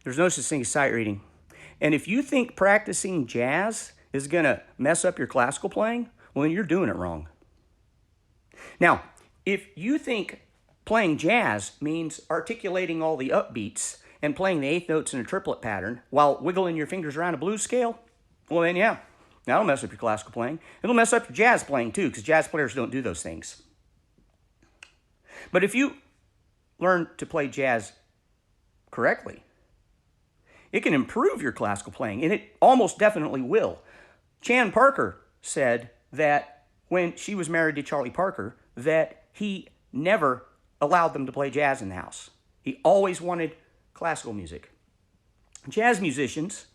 There's no such thing as sight reading. And if you think practicing jazz is going to mess up your classical playing, well, then you're doing it wrong. Now, if you think playing jazz means articulating all the upbeats and playing the eighth notes in a triplet pattern while wiggling your fingers around a blues scale, well then yeah, that'll mess up your classical playing. It'll mess up your jazz playing too, because jazz players don't do those things. But if you learn to play jazz correctly, it can improve your classical playing, and it almost definitely will. Chan Parker said that when she was married to Charlie Parker, that he never allowed them to play jazz in the house. He always wanted classical music. Jazz musicians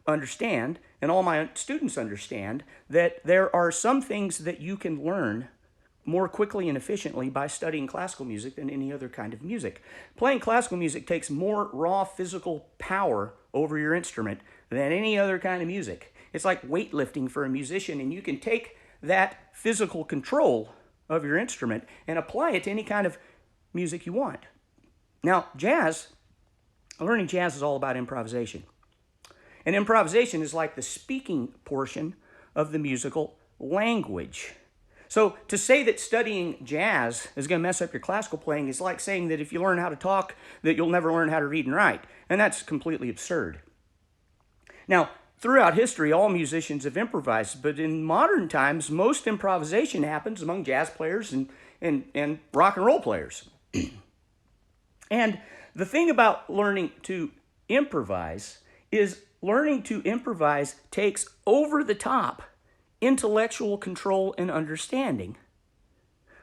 understand, and all my students understand, that there are some things that you can learn more quickly and efficiently by studying classical music than any other kind of music. Playing classical music takes more raw physical power over your instrument than any other kind of music. It's like weightlifting for a musician, and you can take that physical control of your instrument and apply it to any kind of music you want. Now, learning jazz is all about improvisation. And improvisation is like the speaking portion of the musical language. So to say that studying jazz is going to mess up your classical playing is like saying that if you learn how to talk, that you'll never learn how to read and write. And that's completely absurd. Now, throughout history, all musicians have improvised, but in modern times, most improvisation happens among jazz players and rock and roll players. And the thing about learning to improvise is learning to improvise takes over-the-top intellectual control and understanding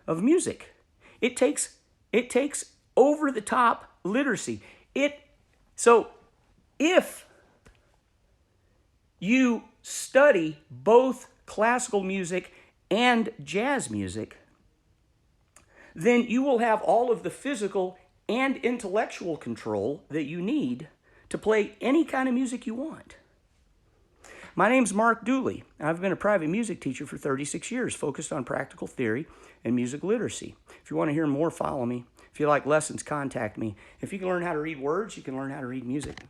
of music. It takes over-the-top literacy. So if you study both classical music and jazz music, then you will have all of the physical and intellectual control that you need to play any kind of music you want. My name's Mark Dooley. I've been a private music teacher for 36 years, focused on practical theory and music literacy. If you want to hear more, follow me. If you like lessons, contact me. If you can learn how to read words, you can learn how to read music.